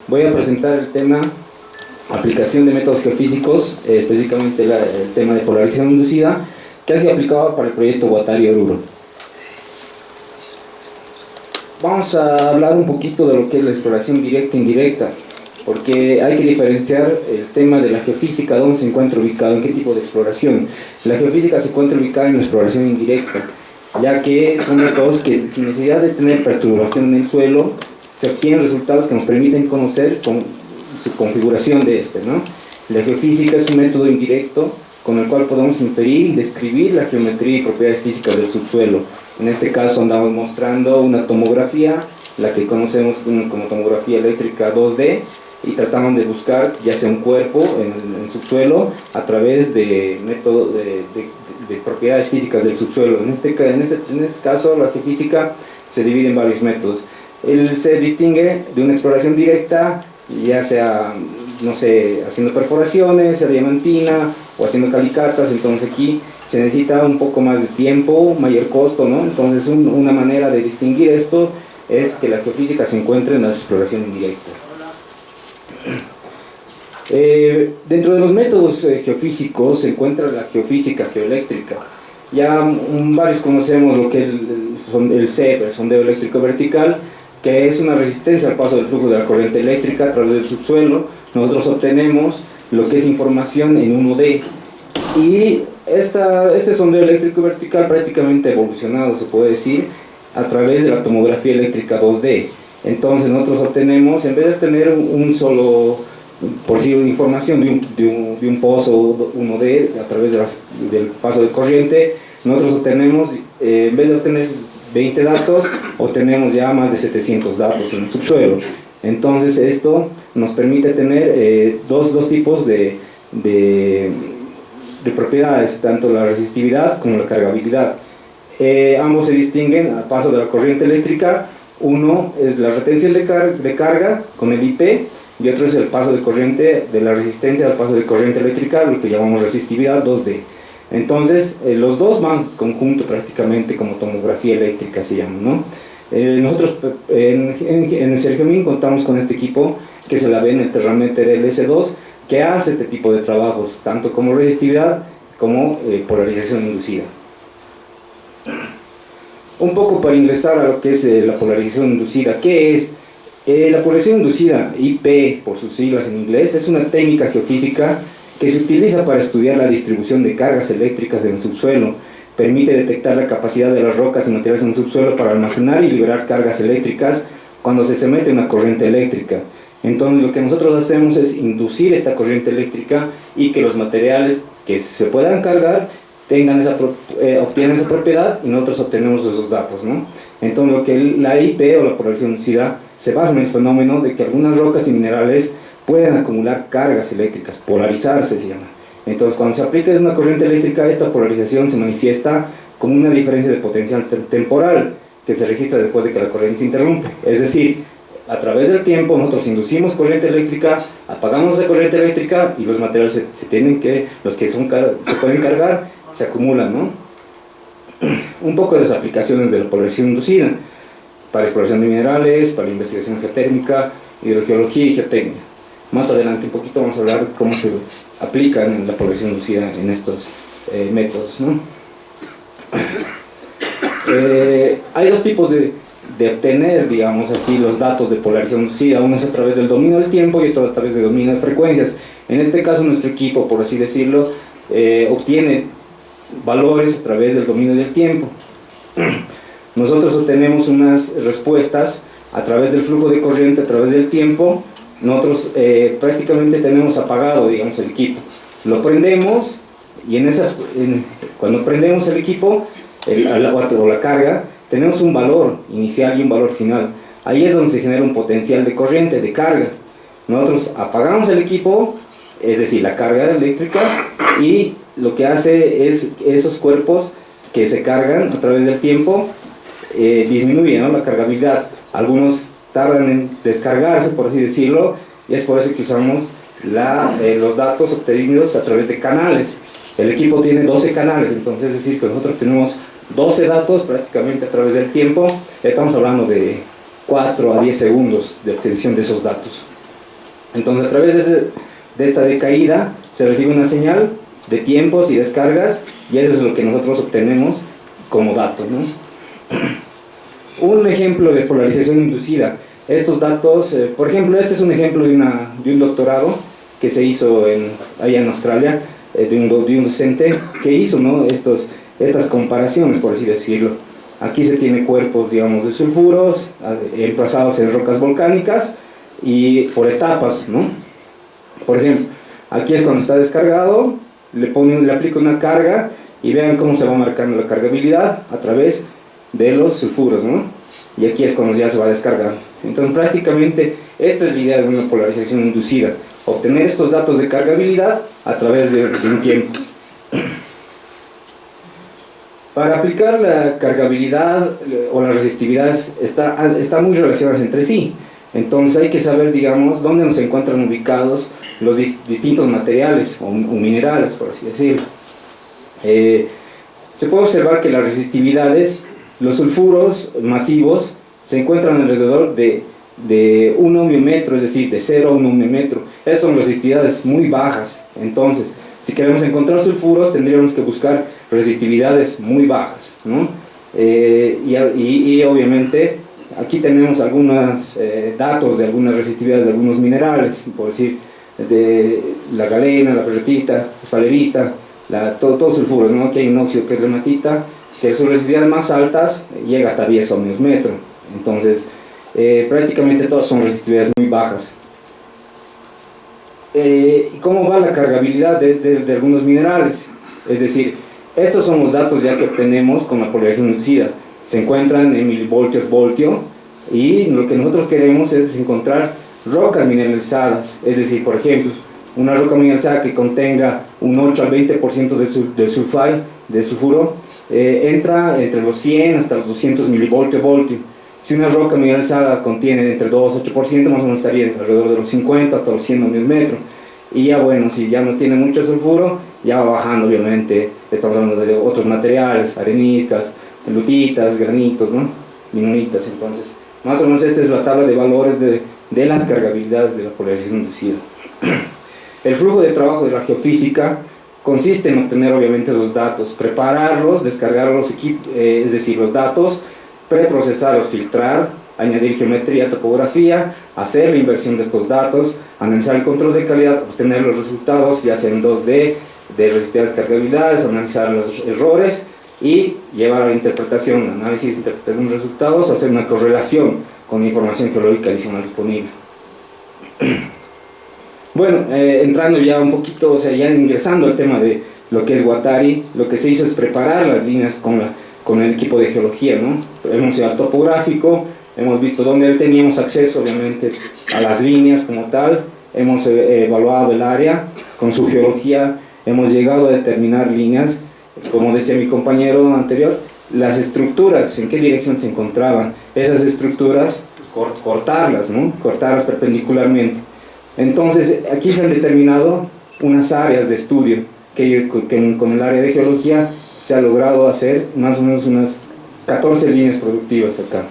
Voy a presentar el tema aplicación de métodos geofísicos, específicamente el tema de polarización inducida, que ha sido aplicado para el proyecto Guattari-Oruro. Vamos a hablar un poquito de lo que es la exploración directa e indirecta, porque hay que diferenciar el tema de la geofísica, dónde se encuentra ubicado, en qué tipo de exploración. La geofísica se encuentra ubicada en la exploración indirecta, ya que son métodos que sin necesidad de tener perturbación en el suelo, se obtienen resultados que nos permiten conocer su configuración de este, ¿no? La geofísica es un método indirecto con el cual podemos inferir y describir la geometría y propiedades físicas del subsuelo. En este caso andamos mostrando una tomografía, la que conocemos como tomografía eléctrica 2D, y tratamos de buscar ya sea un cuerpo en el subsuelo a través de método de propiedades físicas del subsuelo. En este caso la geofísica se divide en varios métodos. Él se distingue de una exploración directa, ya sea, no sé, haciendo perforaciones, diamantina o haciendo calicatas. Entonces aquí se necesita un poco más de tiempo, mayor costo, ¿no? Entonces una manera de distinguir esto es que la geofísica se encuentre en la exploración indirecta. Dentro de los métodos geofísicos se encuentra la geofísica geoeléctrica. Ya varios conocemos lo que es el CEP, el sondeo eléctrico vertical, que es una resistencia al paso del flujo de la corriente eléctrica a través del subsuelo. Nosotros obtenemos lo que es información en 1D. Y este sondeo eléctrico vertical prácticamente ha evolucionado, se puede decir, a través de la tomografía eléctrica 2D. Entonces nosotros obtenemos, en vez de tener un solo, por decir, información de un pozo 1D a través del paso de corriente, nosotros obtenemos, en vez de obtener 20 datos, obtenemos ya más de 700 datos en el subsuelo. Entonces esto nos permite tener dos tipos de propiedades, tanto la resistividad como la cargabilidad. Ambos se distinguen al paso de la corriente eléctrica. Uno es la retención de carga con el IP, y otro es el paso de corriente, de la resistencia al paso de corriente eléctrica, lo que llamamos resistividad 2D. Entonces los dos van conjunto prácticamente, como tomografía eléctrica se llama, ¿no? Nosotros en el Sergemín contamos con este equipo que se la ve en el Terrameter LS2, que hace este tipo de trabajos, tanto como resistividad como polarización inducida. Un poco para ingresar a lo que es la polarización inducida. ¿Qué es? La polarización inducida, IP por sus siglas en inglés, es una técnica geofísica que se utiliza para estudiar la distribución de cargas eléctricas en el subsuelo. Permite detectar la capacidad de las rocas y materiales en el subsuelo para almacenar y liberar cargas eléctricas cuando se mete una corriente eléctrica. Entonces lo que nosotros hacemos es inducir esta corriente eléctrica y que los materiales que se puedan cargar obtienen esa propiedad, y nosotros obtenemos esos datos, ¿no? Entonces lo que la IP o la polarización inducida se basa en el fenómeno de que algunas rocas y minerales pueden acumular cargas eléctricas, polarizarse se llama. Entonces cuando se aplica una corriente eléctrica, esta polarización se manifiesta como una diferencia de potencial temporal que se registra después de que la corriente se interrumpe. Es decir, a través del tiempo nosotros inducimos corriente eléctrica, apagamos esa corriente eléctrica y los materiales los que se pueden cargar se acumulan, ¿no? Un poco de las aplicaciones de la polarización inducida para exploración de minerales, para investigación geotérmica, hidrogeología y geotecnia. Más adelante un poquito vamos a hablar de cómo se aplican la polarización inducida en estos métodos, ¿no? Hay dos tipos de obtener, digamos así, los datos de polarización inducida. Uno es a través del dominio del tiempo y otro a través del dominio de frecuencias. En este caso nuestro equipo, por así decirlo, obtiene valores a través del dominio del tiempo. Nosotros obtenemos unas respuestas a través del flujo de corriente, a través del tiempo. Nosotros prácticamente tenemos apagado, digamos, el equipo. Lo prendemos y cuando prendemos el equipo o la carga, tenemos un valor inicial y un valor final. Ahí es donde se genera un potencial de corriente, de carga. Nosotros apagamos el equipo, es decir, la carga eléctrica, y lo que hace es esos cuerpos que se cargan a través del tiempo disminuyen, ¿no?, la cargabilidad. Algunos tardan en descargarse, por así decirlo, y es por eso que usamos los datos obtenidos a través de canales. El equipo tiene 12 canales, entonces es decir que nosotros tenemos 12 datos prácticamente a través del tiempo. Estamos hablando de 4 a 10 segundos de obtención de esos datos. Entonces, a través de esta decaída se recibe una señal de tiempos y descargas, y eso es lo que nosotros obtenemos como datos, ¿no? Un ejemplo de polarización inducida. Estos datos, por ejemplo, este es un ejemplo de un doctorado que se hizo allá en Australia, de un docente que hizo, ¿no?, estas comparaciones, por así decirlo. Aquí se tiene cuerpos, digamos, de sulfuros, emplazados en rocas volcánicas y por etapas, ¿no? Por ejemplo, aquí es cuando está descargado, le aplica una carga y vean cómo se va marcando la cargabilidad a través de los sulfuros, ¿no? Y aquí es cuando ya se va descargando. Entonces, prácticamente, esta es la idea de una polarización inducida: obtener estos datos de cargabilidad a través de un tiempo. Para aplicar la cargabilidad o la resistividad está muy relacionadas entre sí. Entonces hay que saber, digamos, dónde nos encuentran ubicados los distintos materiales o minerales, por así decirlo. Se puede observar que las resistividades, los sulfuros masivos, se encuentran alrededor de 1 ohmiometro, es decir, de 0 a 1 ohmiometro. Esas son resistividades muy bajas. Entonces, si queremos encontrar sulfuros, tendríamos que buscar resistividades muy bajas, ¿no? Y obviamente aquí tenemos algunos datos de algunas resistividades de algunos minerales, por decir, de la galena, la ferritita, la esfalerita, todos sulfuros, ¿no? Aquí hay un óxido que es la hematita, que sus resistividades más altas llega hasta 10 ohmios metro. Entonces, prácticamente todas son resistividades muy bajas. ¿Cómo va la cargabilidad de algunos minerales? Es decir, estos son los datos ya que obtenemos con la polarización inducida. Se encuentran en milivoltios voltio, y lo que nosotros queremos es encontrar rocas mineralizadas. Es decir, por ejemplo, una roca mineralizada que contenga un 8 al 20% de sulfuro, entra entre los 100 hasta los 200 milivoltios voltio. Si una roca mineralizada contiene entre 2 y 8%, más o menos estaría alrededor de los 50 hasta los 100 ohmios metro. Y ya bueno, si ya no tiene mucho sulfuro, ya va bajando, obviamente. Estamos hablando de otros materiales, areniscas, lutitas, granitos, ¿no?, limonita. Entonces, más o menos esta es la tabla de valores de las cargabilidades de la polarización inducida. El flujo de trabajo de la geofísica consiste en obtener, obviamente, los datos, prepararlos, descargar es decir, los datos, preprocesarlos, filtrar, añadir geometría, topografía, hacer la inversión de estos datos, analizar el control de calidad, obtener los resultados, ya sea en 2D, de resistividades, cargabilidades, analizar los errores y llevar a la interpretación, análisis, interpretación de resultados, hacer una correlación con la información geológica adicional disponible. Bueno, entrando ya un poquito, o sea, ya ingresando al tema de lo que es Guattari, lo que se hizo es preparar las líneas con el equipo de geología, ¿no? Hemos ido al topográfico, hemos visto dónde teníamos acceso, obviamente, a las líneas como tal, hemos evaluado el área con su geología, hemos llegado a determinar líneas, como decía mi compañero anterior, las estructuras, en qué dirección se encontraban, esas estructuras, cortarlas, ¿no?, cortarlas perpendicularmente. Entonces, aquí se han determinado unas áreas de estudio que con el área de geología se ha logrado hacer más o menos unas 14 líneas productivas acá.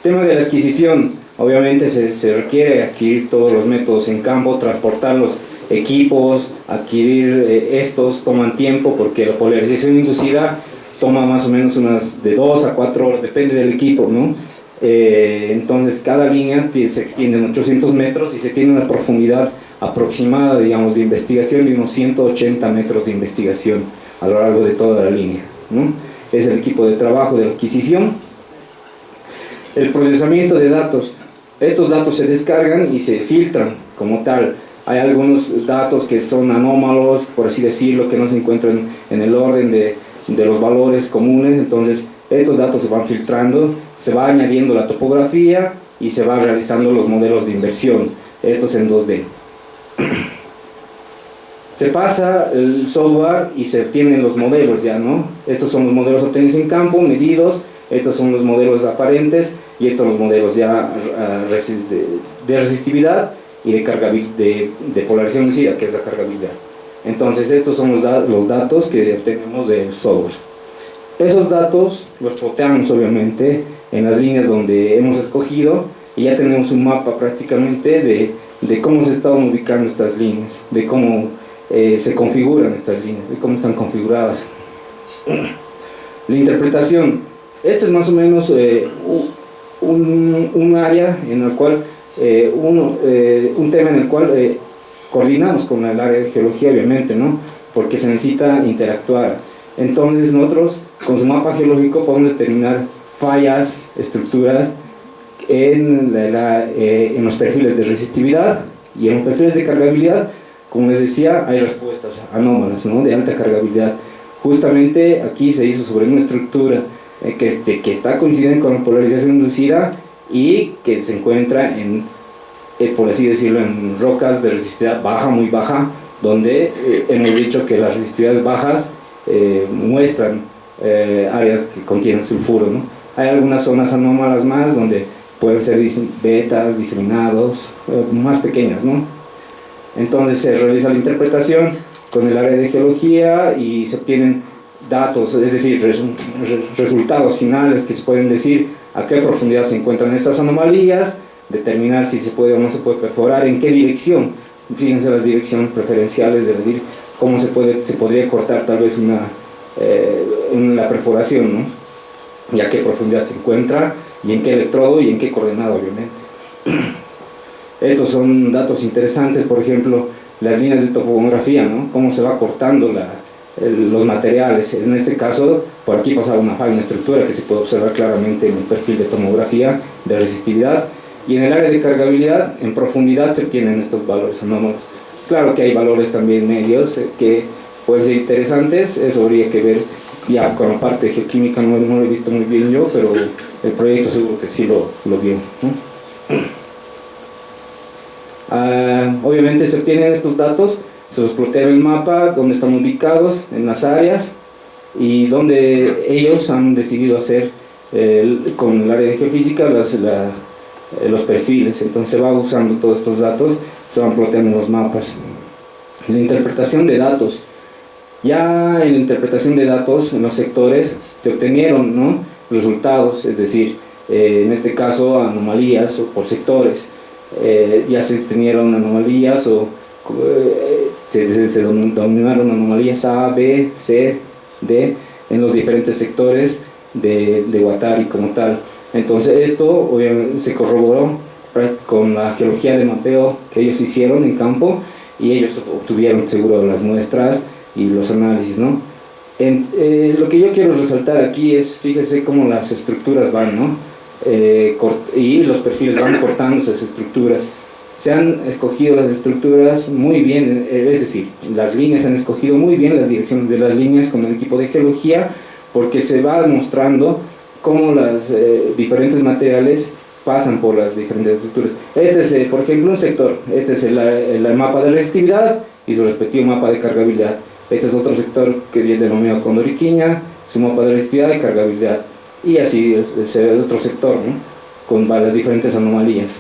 Tema de la adquisición, obviamente se requiere adquirir todos los métodos en campo, transportar los equipos, adquirir estos toman tiempo, porque la polarización inducida toma más o menos unas de 2 a 4 horas, depende del equipo, ¿no? Entonces cada línea se extiende en 800 metros y se tiene una profundidad aproximada, digamos, de investigación de unos 180 metros de investigación a lo largo de toda la línea, ¿no? Es el equipo de trabajo de la adquisición. El procesamiento de datos. Estos datos se descargan y se filtran como tal. Hay algunos datos que son anómalos, por así decirlo, que no se encuentran en el orden de los valores comunes. Entonces estos datos se van filtrando, se va añadiendo la topografía y se va realizando los modelos de inversión, estos en 2D. Se pasa el software y se obtienen los modelos ya, ¿no? Estos son los modelos obtenidos en campo, medidos, estos son los modelos aparentes y estos son los modelos ya de resistividad y de polarización inducida, que es la cargabilidad. Entonces estos son los datos que obtenemos del software. Esos datos los ploteamos obviamente en las líneas donde hemos escogido y ya tenemos un mapa prácticamente de cómo se estaban ubicando estas líneas, de cómo se configuran estas líneas, de cómo están configuradas. La interpretación, este es más o menos un área en el cual, un tema en el cual coordinamos con el área de geología, obviamente, ¿no? Porque se necesita interactuar. Entonces nosotros con su mapa geológico podemos determinar fallas, estructuras en los perfiles de resistividad, y en los perfiles de cargabilidad, como les decía, hay respuestas anómalas, ¿no? De alta cargabilidad. Justamente aquí se hizo sobre una estructura que está coincidente con la polarización inducida y que se encuentra en, por así decirlo, en rocas de resistividad baja, muy baja, donde hemos dicho que las resistividades bajas muestran áreas que contienen sulfuro, ¿no? Hay algunas zonas anómalas más donde pueden ser vetas, diseminados, más pequeñas, ¿no? Entonces se realiza la interpretación con el área de geología y se obtienen datos, es decir, resultados finales que se pueden decir a qué profundidad se encuentran estas anomalías, determinar si se puede o no se puede perforar, en qué dirección. Fíjense las direcciones preferenciales, de decir cómo se podría cortar tal vez la perforación, ¿no? Y a qué profundidad se encuentra, y en qué electrodo y en qué coordenada, obviamente. Estos son datos interesantes, por ejemplo, las líneas de topografía, ¿no? Cómo se va cortando los materiales. En este caso, por aquí pasaba una falla, una estructura que se puede observar claramente en el perfil de tomografía de resistividad. Y en el área de cargabilidad, en profundidad se obtienen estos valores anómalos. Claro que hay valores también medios que pueden ser interesantes, eso habría que ver ya con la parte de geoquímica, no lo he visto muy bien yo, pero el proyecto seguro que sí lo vio, ¿no? Obviamente se obtienen estos datos, se los plotea el mapa, donde están ubicados en las áreas y donde ellos han decidido hacer con el área de geofísica los perfiles. Entonces se va usando todos estos datos, se van ploteando en los mapas. La interpretación de datos, ya en la interpretación de datos en los sectores se obtenieron, ¿no?, resultados, es decir, en este caso anomalías por sectores. Ya se obtenieron anomalías o se denominaron anomalías A, B, C, D en los diferentes sectores de Guattari como tal. Entonces esto obviamente se corroboró con la geología de mapeo que ellos hicieron en campo, y ellos obtuvieron seguro las muestras y los análisis, ¿no? Lo que yo quiero resaltar aquí es, fíjense cómo las estructuras van, ¿no? Y los perfiles van cortando esas estructuras. Se han escogido las estructuras muy bien, es decir, las líneas, se han escogido muy bien las direcciones de las líneas con el equipo de geología, porque se va mostrando cómo los diferentes materiales pasan por las diferentes estructuras. Este es, por ejemplo, un sector. Este es el mapa de resistividad y su respectivo mapa de cargabilidad. Este es otro sector que es denominado Condoriquiña, su mapa de resistividad y cargabilidad. Y así se ve otro sector, ¿no?, con las diferentes anomalías.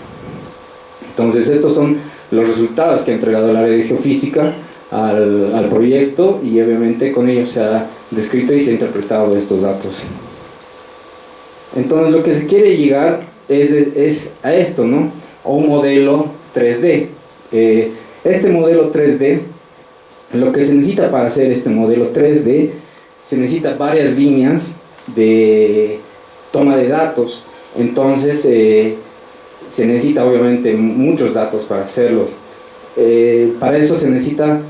Entonces estos son los resultados que ha entregado el área de geofísica al proyecto, y obviamente con ellos se ha descrito y se ha interpretado estos datos. Entonces lo que se quiere llegar es a esto, ¿no?, a un modelo 3D. Este modelo 3D, lo que se necesita para hacer este modelo 3D, se necesita varias líneas de toma de datos. Entonces se necesita obviamente muchos datos para hacerlos. Para eso se necesita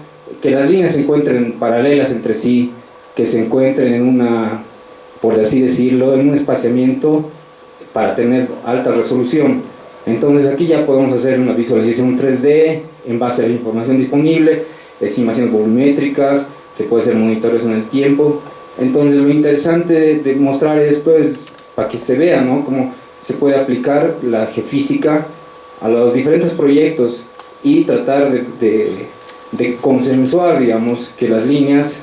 que las líneas se encuentren paralelas entre sí, que se encuentren en una, por así decirlo, en un espaciamiento para tener alta resolución. Entonces aquí ya podemos hacer una visualización 3D en base a la información disponible, estimaciones volumétricas, se puede hacer monitoreos en el tiempo. Entonces lo interesante de mostrar esto es para que se vea, ¿no?, cómo se puede aplicar la geofísica a los diferentes proyectos y tratar de consensuar, digamos, que las líneas,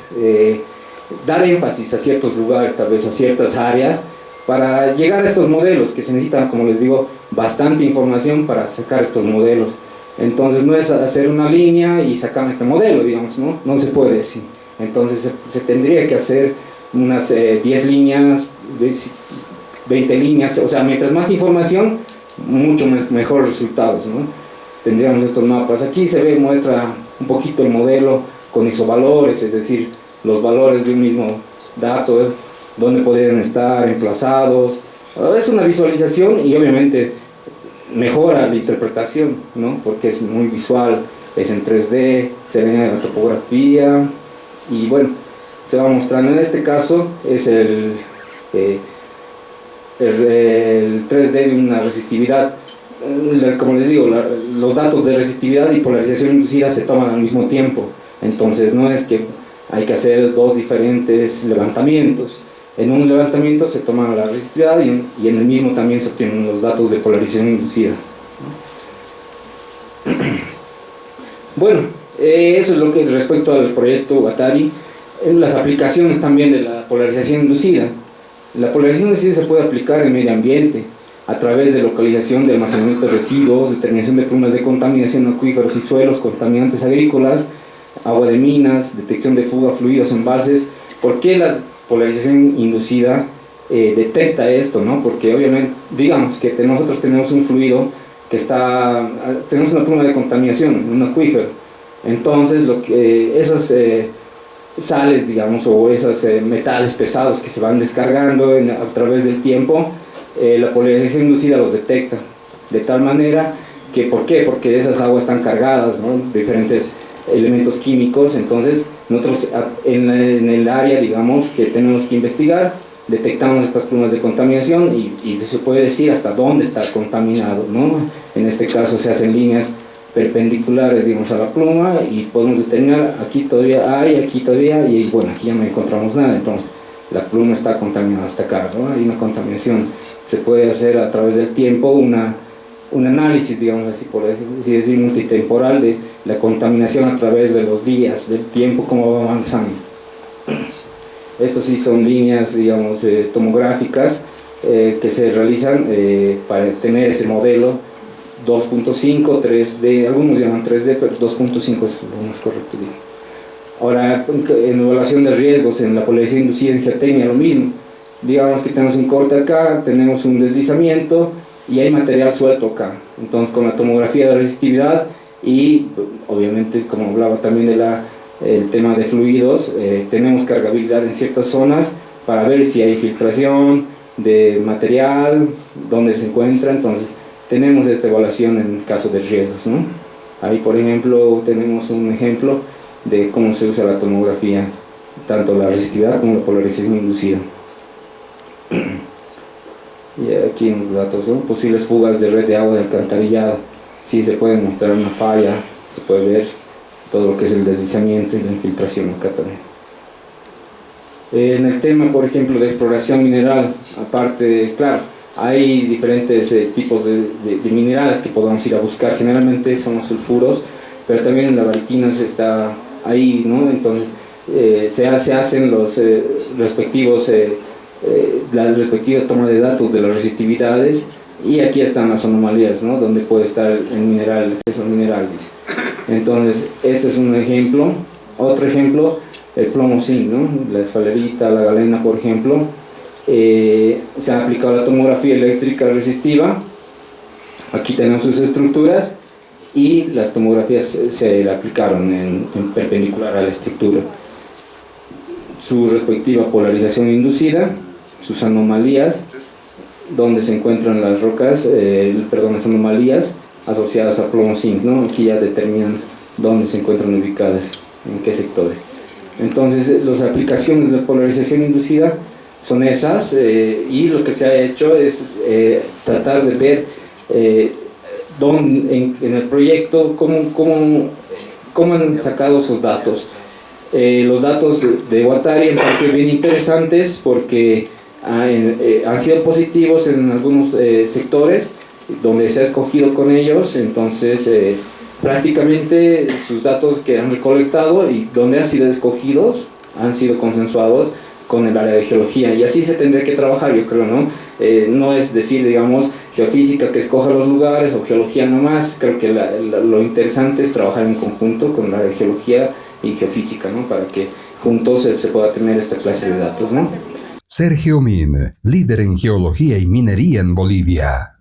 dar énfasis a ciertos lugares, tal vez a ciertas áreas, para llegar a estos modelos que se necesitan, como les digo, bastante información para sacar estos modelos. Entonces no es hacer una línea y sacar este modelo, digamos, ¿no? No se puede así. Entonces se tendría que hacer unas 10 líneas, 20 líneas, o sea, mientras más información, mucho mejores resultados, ¿no? Tendríamos estos mapas. Aquí muestra un poquito el modelo con isovalores, es decir, los valores de un mismo dato, dónde podrían estar emplazados. Es una visualización y obviamente mejora la interpretación, ¿no? Porque es muy visual, es en 3D, se ve en la topografía y bueno, se va mostrando. En este caso es el 3D de una resistividad. Como les digo, los datos de resistividad y polarización inducida se toman al mismo tiempo, entonces no es que hay que hacer dos diferentes levantamientos. En un levantamiento se toma la resistividad y en el mismo también se obtienen los datos de polarización inducida. Bueno, eso es lo que respecto al proyecto Guattari. Las aplicaciones también de la polarización inducida. La polarización inducida se puede aplicar en medio ambiente a través de localización de almacenamiento de residuos, determinación de plumas de contaminación de acuíferos y suelos, contaminantes agrícolas, agua de minas, detección de fuga, fluidos, embalses. ¿Por qué la polarización inducida detecta esto, ¿no? Porque obviamente, digamos que nosotros tenemos un fluido que tenemos una pluma de contaminación, un acuífero. Entonces, esas sales, digamos, o esos metales pesados que se van descargando a través del tiempo, la polarización inducida los detecta. De tal manera que, ¿por qué? Porque esas aguas están cargadas, ¿no? De diferentes elementos químicos. Entonces, nosotros en el área, digamos, que tenemos que investigar, detectamos estas plumas de contaminación y se puede decir hasta dónde está contaminado, ¿no? En este caso se hacen líneas perpendiculares, digamos, a la pluma y podemos determinar aquí todavía hay, aquí todavía, y bueno, aquí ya no encontramos nada, entonces la pluma está contaminada hasta acá, ¿no? Hay una contaminación. Se puede hacer a través del tiempo un análisis, digamos así, por así decir, multitemporal de la contaminación a través de los días, del tiempo, cómo va avanzando. Estos sí son líneas, digamos, tomográficas que se realizan para tener ese modelo 2.5, 3D, algunos llaman 3D, pero 2.5 es lo más correcto, digamos. Ahora, en evaluación de riesgos, en la polarización inducida en geotecnia, lo mismo. Digamos que tenemos un corte acá, tenemos un deslizamiento y hay material suelto acá. Entonces, con la tomografía de resistividad y, obviamente, como hablaba también el tema de fluidos, tenemos cargabilidad en ciertas zonas para ver si hay filtración de material, dónde se encuentra. Entonces, tenemos esta evaluación en caso de riesgos, ¿no? Ahí, por ejemplo, tenemos un ejemplo de cómo se usa la tomografía, tanto la resistividad como la polarización inducida. Y aquí en los datos, ¿no? Posibles fugas de red de agua de alcantarillado. Sí se puede mostrar una falla, se puede ver todo lo que es el deslizamiento y la infiltración acá también. En el tema, por ejemplo, de exploración mineral, aparte, claro, hay diferentes tipos de minerales que podemos ir a buscar. Generalmente son los sulfuros, pero también la baritina está ahí, ¿no? Entonces se hacen los respectivos la respectiva toma de datos de las resistividades y aquí están las anomalías, ¿no? Donde puede estar el mineral, que son minerales. Entonces este es un ejemplo. Otro ejemplo, el plomo zinc, ¿no? La esfalerita, la galena, por ejemplo. Se ha aplicado la tomografía eléctrica resistiva. Aquí tenemos sus estructuras y las tomografías se le aplicaron en perpendicular a la estructura. Su respectiva polarización inducida, sus anomalías, donde se encuentran las rocas, las anomalías asociadas a plomo zinc, ¿no? Aquí ya determinan dónde se encuentran ubicadas, en qué sectores. Entonces, las aplicaciones de polarización inducida son esas, y lo que se ha hecho es tratar de ver en el proyecto cómo han sacado esos datos. Los datos de Guattari han parecido bien interesantes porque han sido positivos en algunos sectores donde se ha escogido con ellos. Entonces prácticamente sus datos que han recolectado y donde han sido escogidos han sido consensuados con el área de geología, y así se tendría que trabajar, yo creo, ¿no? No es decir, digamos, geofísica que escoja los lugares o geología nomás. Creo que lo interesante es trabajar en conjunto con el área de geología y geofísica, ¿no? Para que juntos se pueda tener esta clase de datos, ¿no? Sergio Min, líder en geología y minería en Bolivia.